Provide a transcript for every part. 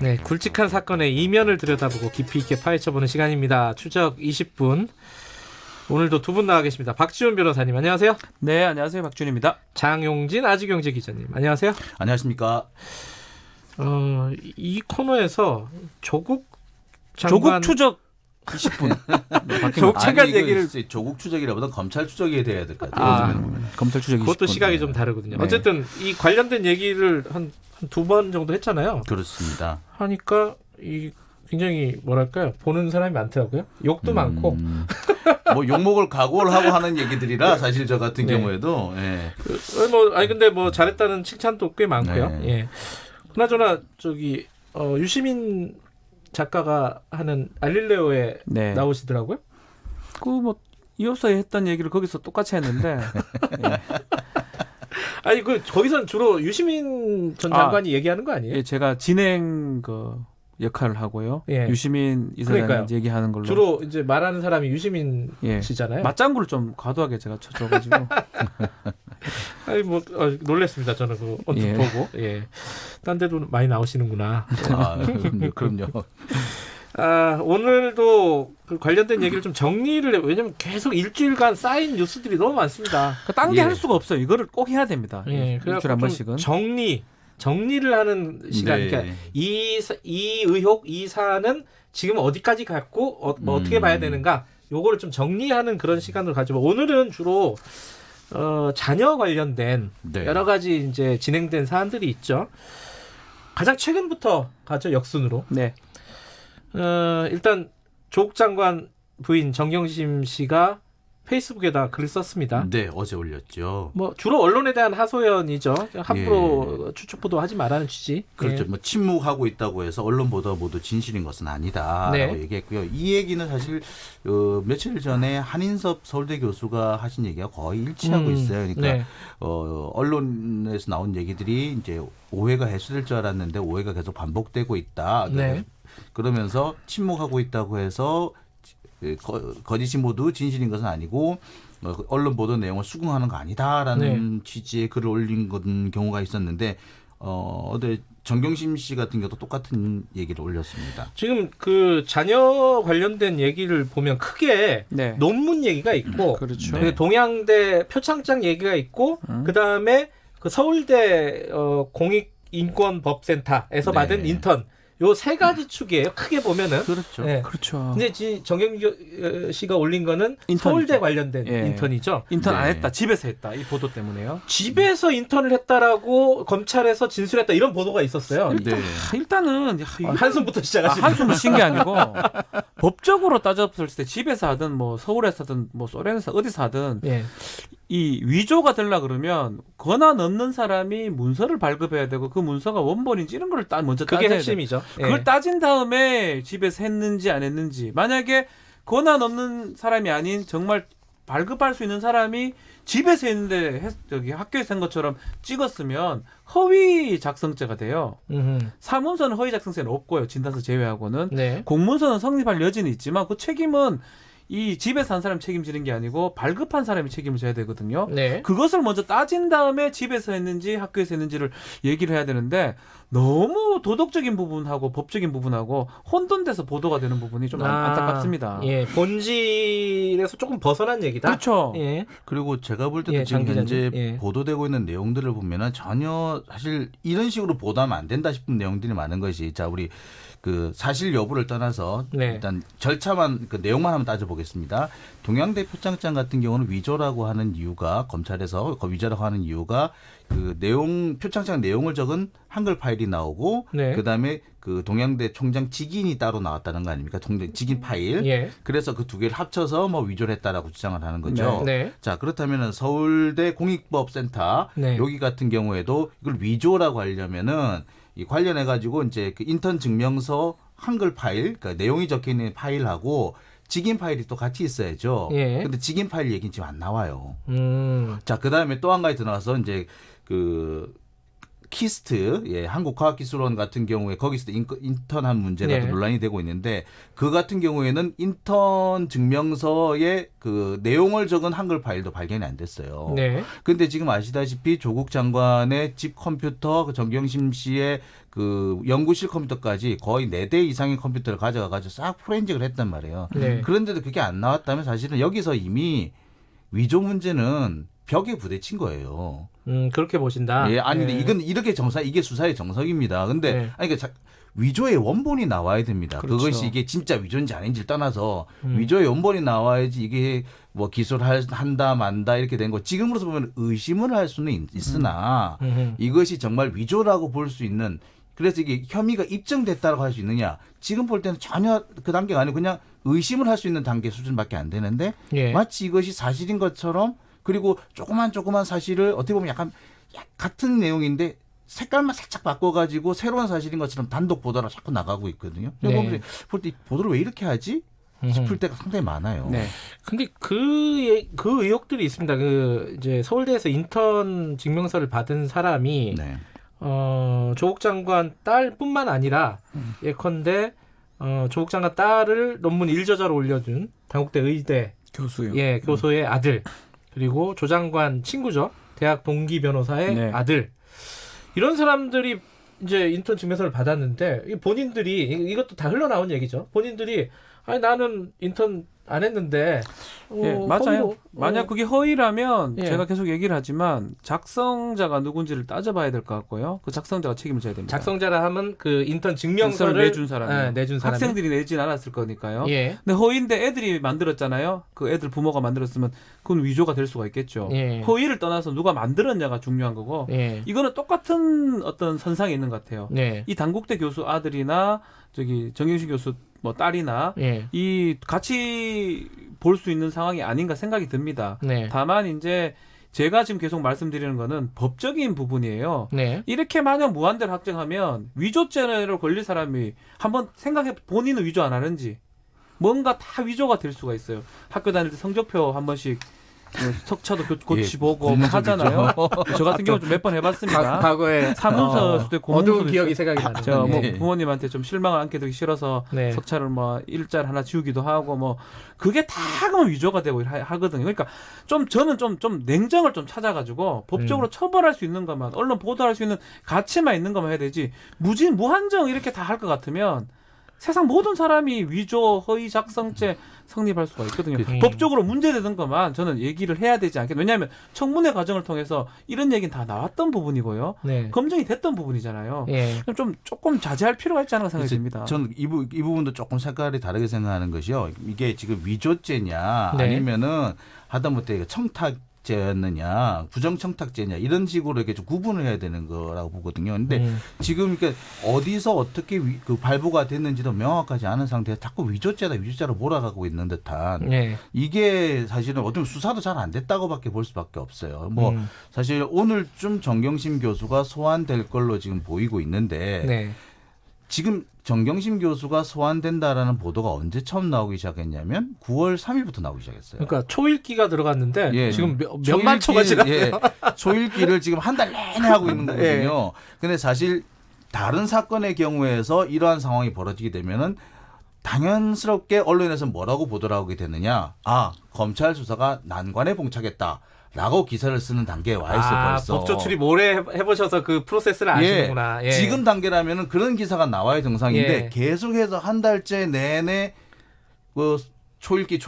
네, 굵직한 사건의 이면을 들여다보고 깊이 있게 파헤쳐보는 시간입니다. 추적 20분. 오늘도 두 분 나와 계십니다. 박지훈 변호사님 안녕하세요. 네, 안녕하세요. 박지훈입니다. 장용진 아주경제 기자님 안녕하세요. 안녕하십니까. 이 코너에서 조국 장관 조국 추적 20분. 조국 장관 얘기를 조국 추적이라보다 검찰 추적이 돼야 될 것 같아요. 검찰 추적 20분. 그것도 시각이 좀 다르거든요. 네. 어쨌든 이 관련된 얘기를 한 두 번 정도 했잖아요. 그렇습니다. 하니까 이 굉장히 뭐랄까요, 보는 사람이 많더라고요. 욕도 많고. 뭐 욕먹을 각오를 하고 하는 얘기들이라 사실 저 같은 네. 경우에도 예. 근데 뭐 잘했다는 칭찬도 꽤 많고요. 네. 예. 그나저나 저기 유시민 작가가 하는 알릴레오에 네. 나오시더라고요. 뭐 이어서 했던 얘기를 거기서 똑같이 했는데. 예. 아니 거기선 주로 유시민 전 장관이 얘기하는 거 아니에요? 예, 제가 진행 역할을 하고요. 예. 유시민 이사장이 그러니까요. 얘기하는 걸로. 주로 이제 말하는 사람이 유시민 예. 씨잖아요. 맞장구를 좀 과도하게 제가 쳐줘가지고. 아니 뭐 놀랬습니다. 저는 그 언뜻 예. 보고. 예. 딴 데도 많이 나오시는구나. 그럼요. 오늘도 그 관련된 얘기를 좀 정리를 해요. 왜냐면 계속 일주일간 쌓인 뉴스들이 너무 많습니다. 딴 게 예. 할 수가 없어요. 이거를 꼭 해야 됩니다. 예, 일주일에 한 번씩은. 정리를 하는 시간. 네. 그러니까 이 의혹, 이 사안은 지금 어디까지 갔고 어떻게 봐야 되는가? 요거를 좀 정리하는 그런 시간을 가지고 오늘은 주로 자녀 관련된 네. 여러 가지 이제 진행된 사안들이 있죠. 가장 최근부터 가죠, 역순으로. 네. 일단 조국 장관 부인 정경심 씨가 페이스북에다 글을 썼습니다. 네, 어제 올렸죠. 뭐 주로 언론에 대한 하소연이죠. 함부로 추측 보도하지 말라는 취지. 그렇죠. 예. 뭐 침묵하고 있다고 해서 언론 보도 모두 진실인 것은 아니다라고 네. 얘기했고요. 이 얘기는 사실 며칠 전에 한인섭 서울대 교수가 하신 얘기가 거의 일치하고 있어요. 그러니까 네. 언론에서 나온 얘기들이 이제 오해가 해소될 줄 알았는데 오해가 계속 반복되고 있다. 네. 그러면서 침묵하고 있다고 해서 거짓이 모두 진실인 것은 아니고 언론 보도 내용을 수긍하는 거 아니다라는 취지의 글을 올린 경우가 있었는데 어제 정경심 씨 같은 경우도 똑같은 얘기를 올렸습니다. 지금 그 자녀 관련된 얘기를 보면 크게 네. 논문 얘기가 있고, 그렇죠. 그 동양대 표창장 얘기가 있고, 그 다음에 그 서울대 공익인권법센터에서 네. 받은 인턴. 요 세 가지 축이에요. 크게 보면은. 그렇죠. 네. 그렇죠. 근데 정경 씨가 올린 거는 인턴이죠. 서울대 관련된 예. 인턴이죠. 인턴 안 네. 했다. 집에서 했다. 이 보도 때문에요. 집에서 인턴을 했다라고 검찰에서 진술했다 이런 보도가 있었어요. 네. 일단은 한숨부터 시작하시네. 한숨을 쉰 게 아니고 법적으로 따졌을 때 집에서 하든 뭐 서울에서 하든 뭐 소련에서 어디서 하든 예. 이 위조가 되려 그러면 권한 없는 사람이 문서를 발급해야 되고 그 문서가 원본인지 이런 걸 먼저 그게 따져야 돼. 핵심이죠. 예. 그걸 따진 다음에 집에서 했는지 안 했는지. 만약에 권한 없는 사람이 아닌 정말 발급할 수 있는 사람이 집에서 했는데 여기 학교에서 한 것처럼 찍었으면 허위 작성죄가 돼요. 사문서는 허위 작성죄는 없고요. 진단서 제외하고는. 네. 공문서는 성립할 여지는 있지만 그 책임은 이 집에서 한 사람이 책임지는 게 아니고 발급한 사람이 책임을 져야 되거든요. 네. 그것을 먼저 따진 다음에 집에서 했는지 학교에서 했는지를 얘기를 해야 되는데 너무 도덕적인 부분하고 법적인 부분하고 혼돈돼서 보도가 되는 부분이 좀 안타깝습니다. 예. 본질에서 조금 벗어난 얘기다. 그렇죠. 예. 그리고 제가 볼 때도 예, 지금 장 현재 기자님. 예. 보도되고 있는 내용들을 보면은 전혀 사실 이런 식으로 보도하면 안 된다 싶은 내용들이 많은 것이 자 우리 그 사실 여부를 떠나서 네. 일단 절차만 그 내용만 한번 따져보겠습니다. 동양대 표창장 같은 경우는 위조라고 하는 이유가 검찰에서 위조라고 하는 이유가 그 내용 표창장 내용을 적은 한글 파일이 나오고 네. 그다음에 그 동양대 총장 직인이 따로 나왔다는 거 아닙니까? 직인 파일. 예. 그래서 그 두 개를 합쳐서 뭐 위조를 했다라고 주장을 하는 거죠. 네. 자 그렇다면은 서울대 공익법센터 네. 여기 같은 경우에도 이걸 위조라고 하려면은 이 관련해 가지고 이제 그 인턴 증명서 한글 파일, 그러니까 내용이 적혀 있는 파일하고 직인 파일이 또 같이 있어야죠. 예. 근데 직인 파일 얘기는 지금 안 나와요. 음. 자 그다음에 또 한 가지 더 나와서 이제 그 키스트, 한국과학기술원 같은 경우에 거기서 인턴한 문제가 네. 또 논란이 되고 있는데 그 같은 경우에는 인턴 증명서에 그 내용을 적은 한글 파일도 발견이 안 됐어요. 네. 근데 지금 아시다시피 조국 장관의 집 컴퓨터, 그 정경심 씨의 그 연구실 컴퓨터까지 거의 4대 이상의 컴퓨터를 가져가가지고 싹 포렌식을 했단 말이에요. 네. 그런데도 그게 안 나왔다면 사실은 여기서 이미 위조 문제는 벽에 부딪힌 거예요. 그렇게 보신다. 예, 아니 네. 이건 이렇게 이게 수사의 정석입니다. 근데 네. 아니 위조의 원본이 나와야 됩니다. 그렇죠. 그것이 이게 진짜 위조인지 아닌지를 떠나서 음. 위조의 원본이 나와야지 이게 뭐 기소한다 만다 이렇게 된 거. 지금으로서 보면 의심을 할 수는 있으나 이것이 정말 위조라고 볼 수 있는 그래서 이게 혐의가 입증됐다고 할 수 있느냐. 지금 볼 때는 전혀 그 단계가 아니고 그냥 의심을 할 수 있는 단계 수준밖에 안 되는데 예. 마치 이것이 사실인 것처럼 그리고 조그만 사실을 어떻게 보면 약간 같은 내용인데 색깔만 살짝 바꿔가지고 새로운 사실인 것처럼 단독 보도로 자꾸 나가고 있거든요. 네. 볼 때 보도를 왜 이렇게 하지? 싶을 때가 상당히 많아요. 네. 근데 그 의혹들이 있습니다. 그 이제 서울대에서 인턴 증명서를 받은 사람이 네. 조국 장관 딸뿐만 아니라 예컨대 조국 장관 딸을 논문 1저자로 올려준 당국대 의대 교수요. 교수의 아들 그리고 조 장관 친구죠. 대학 동기 변호사의 네. 아들 이런 사람들이 이제 인턴 증명서를 받았는데 이 본인들이 이것도 다 흘러나온 얘기죠. 본인들이 아니 나는 인턴 안 했는데 예, 맞아요. 허위로, 만약 그게 허위라면 예. 제가 계속 얘기를 하지만 작성자가 누군지를 따져봐야 될 것 같고요. 그 작성자가 책임을 져야 됩니다. 작성자라 하면 그 인턴 증명서를 내준 사람이요. 내준 사람 학생들이 내진 않았을 거니까요. 예. 근데 허위인데 애들이 만들었잖아요. 그 애들 부모가 만들었으면 그건 위조가 될 수가 있겠죠. 예. 허위를 떠나서 누가 만들었냐가 중요한 거고 예. 이거는 똑같은 어떤 선상에 있는 것 같아요. 네. 이 단국대 교수 아들이나 저기 정경심 교수 뭐 딸이나 예. 이 같이 볼 수 있는 상황이 아닌가 생각이 듭니다. 네. 다만 이제 제가 지금 계속 말씀드리는 거는 법적인 부분이에요. 네. 이렇게 만약 무한대로 확정하면 위조죄로 걸릴 사람이 한번 생각해 본인은 위조 안 하는지 뭔가 다 위조가 될 수가 있어요. 학교 다닐 때 성적표 한 번씩 석차도 고치보고 공문서 하잖아요. 저 같은 경우 좀 몇 번 해봤습니다. 과거에 사문서 때 어두운 기억이 생각이 나네요. 저 뭐 네. 부모님한테 좀 실망을 안게 되기 싫어서 네. 석차를 뭐 일자를 하나 지우기도 하고 뭐 그게 다 그러면 위조가 되고 하거든요. 그러니까 좀 저는 좀 냉정을 좀 찾아가지고 법적으로 처벌할 수 있는 것만 언론 보도할 수 있는 가치만 있는 것만 해야 되지 무한정 이렇게 다 할 것 같으면 세상 모든 사람이 위조, 허위 작성죄 성립할 수가 있거든요. 법적으로 문제되는 것만 저는 얘기를 해야 되지 않겠나. 왜냐하면 청문회 과정을 통해서 이런 얘기는 다 나왔던 부분이고요. 네. 검증이 됐던 부분이잖아요. 예. 좀 조금 자제할 필요가 있지 않나 생각이 듭니다. 저는 이 부분도 조금 색깔이 다르게 생각하는 것이요. 이게 지금 위조죄냐 네. 아니면은 하다못해 청탁죄였느냐 부정청탁죄냐 이런 식으로 이렇게 좀 구분을 해야 되는 거라고 보거든요. 근데 지금 그러니까 어디서 어떻게 그 발부가 됐는지도 명확하지 않은 상태에서 자꾸 위조죄로 몰아가고 있는 듯한 네. 이게 사실은 어쩌면 수사도 잘 안 됐다고밖에 볼 수밖에 없어요. 뭐 사실 오늘쯤 정경심 교수가 소환될 걸로 지금 보이고 있는데 네. 지금 정경심 교수가 소환된다라는 보도가 언제 처음 나오기 시작했냐면 9월 3일부터 나오기 시작했어요. 그러니까 초읽기가 들어갔는데 예. 지금 몇만 초가 지났어요. 예, 초읽기를 지금 한 달 내내 하고 있는 거거든요. 근데 사실 다른 사건의 경우에서 이러한 상황이 벌어지게 되면은 당연스럽게 언론에서 뭐라고 보도를 하게 되느냐. 검찰 수사가 난관에 봉착했다라고 기사를 쓰는 단계에 와 있어요. 벌써. 법조 출입 오래 해보셔서 그 프로세스를 아시는구나. 예. 지금 단계라면은 그런 기사가 나와야 정상인데 예. 계속해서 한 달째 내내 그 초읽기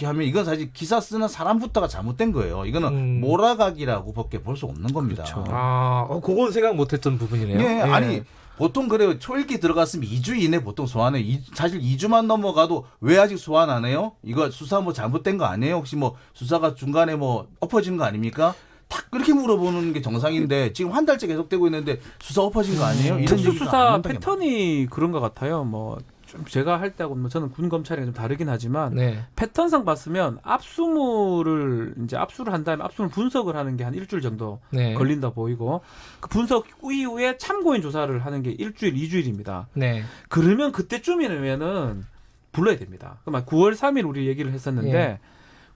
하면 이건 사실 기사 쓰는 사람부터가 잘못된 거예요. 이거는 몰아가기라고 밖에 볼 수 없는 겁니다. 그렇죠. 그건 생각 못했던 부분이네요. 예, 아니 보통 그래요. 초읽기 들어갔으면 2주 이내 보통 소환해요. 사실 2주만 넘어가도 왜 아직 소환 안 해요? 이거 수사 뭐 잘못된 거 아니에요? 혹시 뭐 수사가 중간에 뭐 엎어진 거 아닙니까? 딱 그렇게 물어보는 게 정상인데 지금 한 달째 계속되고 있는데 수사 엎어진 거 아니에요? 이런 얘기가 특수수사 안 한다는 게 패턴이 그런 것 같아요. 뭐 좀 제가 할 때하고 뭐 저는 군 검찰이랑 좀 다르긴 하지만 네. 패턴상 봤으면 압수를 한 다음에 압수물 분석을 하는 게 한 일주일 정도 네. 걸린다 보이고 그 분석 이후에 참고인 조사를 하는 게 일주일, 2주일입니다. 네. 그러면 그때쯤이면은 불러야 됩니다. 그러면 9월 3일 우리 얘기를 했었는데 예.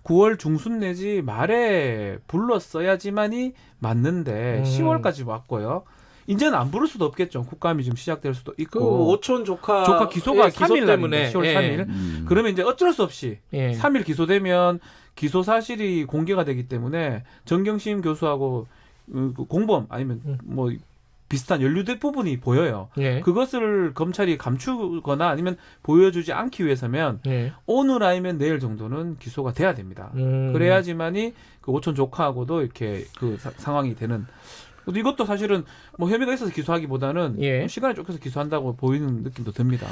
9월 중순 내지 말에 불렀어야지만이 맞는데 10월까지 왔고요. 이제는 안 부를 수도 없겠죠. 국감이 지금 시작될 수도 그 있고. 오촌 조카 기소가 기소 3일 때문에 날인데 10월 예. 3일. 그러면 이제 어쩔 수 없이 예. 3일 기소되면 기소 사실이 공개가 되기 때문에 정경심 교수하고 공범 아니면 뭐 비슷한 연루된 부분이 보여요. 예. 그것을 검찰이 감추거나 아니면 보여주지 않기 위해서면 예. 오늘 아니면 내일 정도는 기소가 돼야 됩니다. 그래야지만이 그 오촌 조카하고도 이렇게 그 상황이 되는. 이것도 사실은 뭐 혐의가 있어서 기소하기보다는 예. 시간을 쫓겨서 기소한다고 보이는 느낌도 듭니다.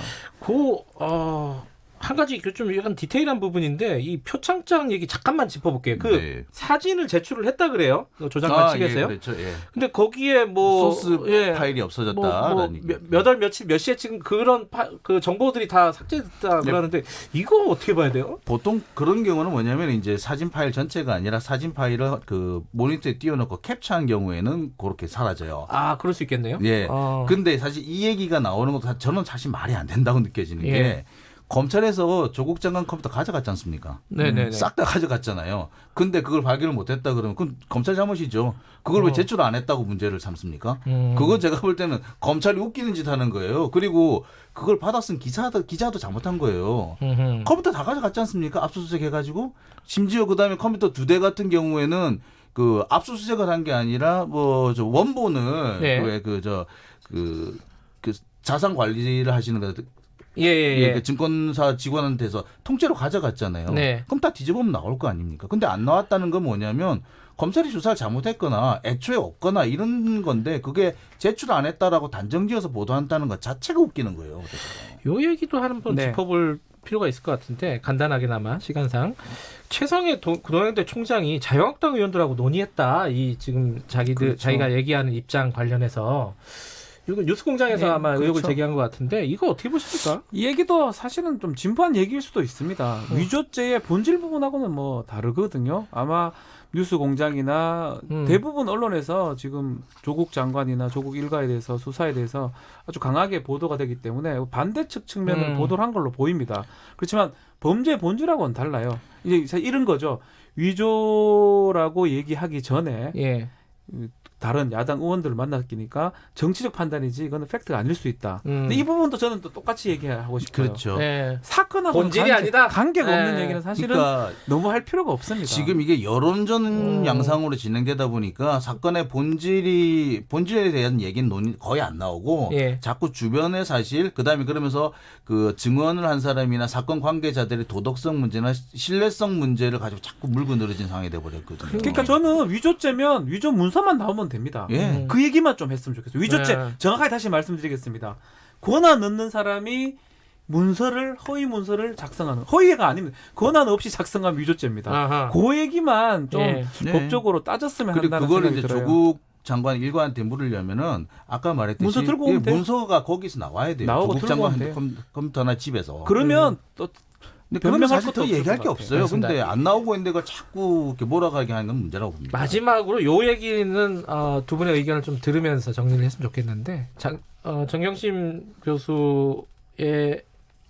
한 가지 좀 약간 디테일한 부분인데 이 표창장 얘기 잠깐만 짚어볼게요. 그 네. 사진을 제출을 했다 그래요. 조장관 측에서요. 예, 그렇죠. 예. 근데 거기에 뭐 소스 예, 파일이 없어졌다. 몇 월 며칠 몇 시에 지금 그런 그 정보들이 다 삭제됐다 그러는데 이거 어떻게 봐야 돼요? 보통 그런 경우는 뭐냐면 이제 사진 파일 전체가 아니라 사진 파일을 그 모니터에 띄워놓고 캡처한 경우에는 그렇게 사라져요. 아, 그럴 수 있겠네요. 예. 근데 사실 이 얘기가 나오는 것도 저는 사실 말이 안 된다고 느껴지는 예. 게 검찰에서 조국 장관 컴퓨터 가져갔지 않습니까? 네네네. 싹 다 가져갔잖아요. 근데 그걸 발견을 못했다 그러면 그건 검찰 잘못이죠. 그걸 왜 제출 안 했다고 문제를 삼습니까? 그거 제가 볼 때는 검찰이 웃기는 짓 하는 거예요. 그리고 그걸 받아쓴 기자도 잘못한 거예요. 컴퓨터 다 가져갔지 않습니까? 압수수색 해가지고 심지어 그다음에 컴퓨터 2대 같은 경우에는 그 압수수색을 한 게 아니라 뭐 저 원본을 네. 그 자산 관리를 하시는 거 예. 그 증권사 직원한테서 통째로 가져갔잖아요. 네. 그럼 다 뒤져보면 나올 거 아닙니까? 근데 안 나왔다는 건 뭐냐면 검찰이 수사를 잘못했거나 애초에 없거나 이런 건데 그게 제출 안 했다라고 단정지어서 보도한다는 것 자체가 웃기는 거예요. 요 얘기도 한번 네. 짚어볼 필요가 있을 것 같은데 간단하게나마 시간상 최성해 노영대 총장이 자유한국당 의원들하고 논의했다. 이 지금 그렇죠. 자기가 얘기하는 입장 관련해서 이거 뉴스공장에서 네, 아마 의혹을 그렇죠. 제기한 것 같은데 이거 어떻게 보십니까? 이 얘기도 사실은 좀 진부한 얘기일 수도 있습니다. 위조죄의 본질 부분하고는 뭐 다르거든요. 아마 뉴스공장이나 대부분 언론에서 지금 조국 장관이나 조국 일가에 대해서 수사에 대해서 아주 강하게 보도가 되기 때문에 반대측 측면을 보도를 한 걸로 보입니다. 그렇지만 범죄의 본질하고는 달라요. 이제 이런 거죠. 위조라고 얘기하기 전에 예. 다른 야당 의원들을 만났기니까 정치적 판단이지 이거는 팩트가 아닐 수 있다. 근데 이 부분도 저는 또 똑같이 얘기하고 싶어요. 그렇죠. 네. 사건하고 본질이 아니다. 관계가 네. 없는 얘기는 사실은 그러니까 너무 할 필요가 없습니다. 지금 이게 여론전 양상으로 진행되다 보니까 사건의 본질에 대한 얘기는 거의 안 나오고 예. 자꾸 주변의 사실 그다음에 그러면서 그 증언을 한 사람이나 사건 관계자들의 도덕성 문제나 신뢰성 문제를 가지고 자꾸 물고 늘어진 상황이 돼 버렸거든요. 그러니까 저는 위조죄면 위조 문서만 나오면 됩니다. 예. 그 얘기만 좀 했으면 좋겠어요. 위조죄 네. 정확하게 다시 말씀드리겠습니다. 권한 넣는 사람이 허위 문서를 작성하는 허위가 아닙니다. 권한 없이 작성한 위조죄입니다. 아하. 그 얘기만 좀 예. 네. 법적으로 따졌으면 그리고 한다는 그거를 생각이 이제 들어요. 조국 장관 일관한테 물으려면은 아까 말했듯이 문서 들고 오면 돼요? 문서가 거기서 나와야 돼요. 나오고 조국 들고 장관 오면 돼요. 컴퓨터나 집에서. 그러면 또 근데 그러면 변명할 사실 것도 더 얘기할 게 없을 것 없어요. 같아요. 근데 안 나오고 있는 데가 자꾸 이렇게 몰아가게 하는 건 문제라고 봅니다. 마지막으로 요 얘기는 두 분의 의견을 좀 들으면서 정리를 했으면 좋겠는데 정경심 교수에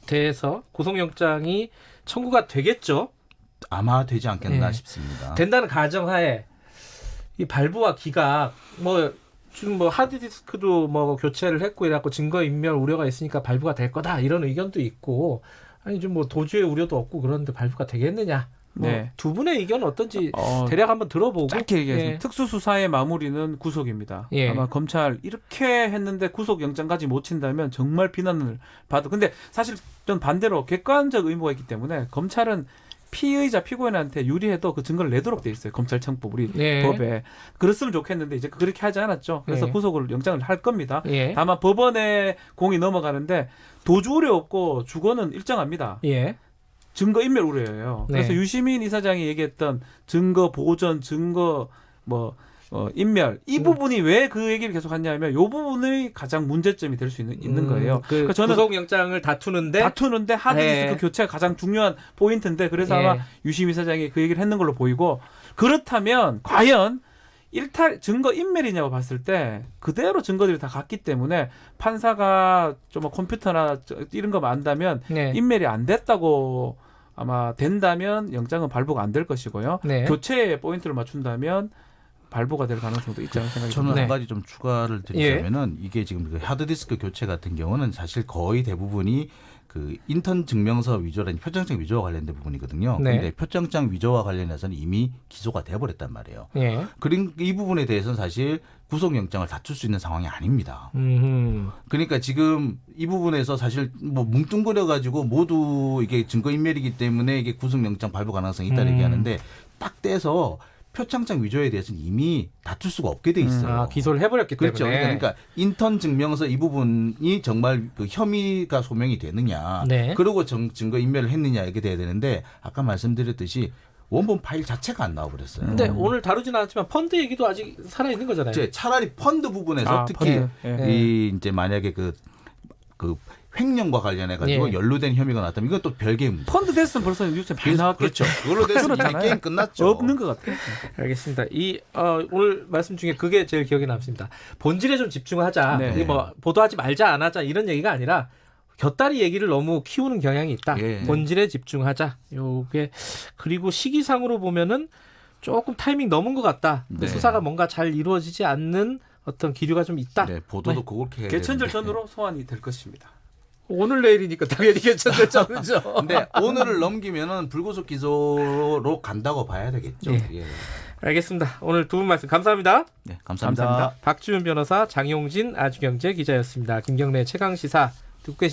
대해서 구속영장이 청구가 되겠죠? 아마 되지 않겠나 예. 싶습니다. 된다는 가정하에 이 발부와 기각 지금 하드디스크도 교체를 했고 이래갖고 증거인멸 우려가 있으니까 발부가 될 거다 이런 의견도 있고 아니 좀 도주의 우려도 없고 그런데 발부가 되겠느냐 네. 두 분의 의견은 어떤지 대략 한번 들어보고 짧게 얘기하겠습니다. 예. 특수수사의 마무리는 구속입니다. 예. 아마 검찰 이렇게 했는데 구속영장까지 못 친다면 정말 비난을 받을. 근데 사실 전 반대로 객관적 의무가 있기 때문에 검찰은 피의자 피고인한테 유리해도 그 증거를 내도록 돼 있어요. 검찰청법 우리 예. 법에. 그랬으면 좋겠는데 이제 그렇게 하지 않았죠. 그래서 예. 구속을 영장을 할 겁니다. 예. 다만 법원에 공이 넘어가는데 도주 우려 없고 주거는 일정합니다. 예. 증거 인멸 우려예요. 네. 그래서 유시민 이사장이 얘기했던 증거 보존, 증거 인멸 이 부분이 왜 그 얘기를 계속 하냐면 이 부분이 가장 문제점이 될 수 있는 거예요. 그러니까 저는 구속영장을 다투는데 하드디스크 네. 교체가 가장 중요한 포인트인데 그래서 예. 아마 유시민 이사장이 그 얘기를 했는 걸로 보이고 그렇다면 과연 증거 인멸이냐고 봤을 때 그대로 증거들이 다 같기 때문에 판사가 좀 컴퓨터나 이런 거 안다면 네. 인멸이 안 됐다고 아마 된다면 영장은 발부가 안 될 것이고요. 네. 교체에 포인트를 맞춘다면 발부가 될 가능성도 있지 않은 생각이 저는 듭니다. 네. 한 가지 좀 추가를 드리자면은 이게 지금 그 하드디스크 교체 같은 경우는 사실 거의 대부분이 그 인턴 증명서 위조라는 표창장 위조와 관련된 부분이거든요. 네. 그런데 표창장 위조와 관련해서는 이미 기소가 돼버렸단 말이에요. 예. 그런 이 부분에 대해서는 사실 구속영장을 다툴 수 있는 상황이 아닙니다. 그러니까 지금 이 부분에서 사실 뭐 뭉뚱그려 가지고 모두 이게 증거인멸이기 때문에 이게 구속영장 발부 가능성이 있다 얘기하는데 딱 떼서 표창장 위조에 대해서는 이미 다툴 수가 없게 돼 있어요. 아, 기소를 해버렸기 그렇죠. 때문에. 그러니까 인턴 증명서 이 부분이 정말 그 혐의가 소명이 되느냐, 네. 그리고 증거 인멸을 했느냐 이게 돼야 되는데 아까 말씀드렸듯이 원본 파일 자체가 안 나와버렸어요. 근데 오늘 다루지는 않았지만 펀드 얘기도 아직 살아 있는 거잖아요. 이제 차라리 펀드 부분에서 특히 펀드. 예. 이 이제 만약에 그 횡령과 관련해 가지고 예. 연루된 혐의가 나왔다면 이건 또 별개의 문제. 펀드 됐으면 벌써 뉴스에 많이 나왔겠죠. 그렇죠. 그걸로 됐으면 이미 그렇잖아요. 게임 끝났죠. 없는 것 같아요. 알겠습니다. 오늘 말씀 중에 그게 제일 기억에 남습니다. 본질에 좀 집중하자. 네. 이게 뭐 보도하지 말자 안 하자 이런 얘기가 아니라 곁다리 얘기를 너무 키우는 경향이 있다. 예. 본질에 집중하자. 요게 그리고 시기상으로 보면은 조금 타이밍 넘은 것 같다. 네. 수사가 뭔가 잘 이루어지지 않는 어떤 기류가 좀 있다. 네, 보도도 네. 그렇게 해야 개천절 되는데. 전으로 소환이 될 것입니다. 오늘 내일이니까 당연히 괜찮겠죠. 그죠? 근데 오늘을 넘기면은 불구속 기소로 간다고 봐야 되겠죠. 예. 예. 알겠습니다. 오늘 두 분 말씀 감사합니다. 네, 감사합니다. 감사합니다. 박지훈 변호사, 장용진 아주경제 기자였습니다. 김경래 최강시사 듣고 계신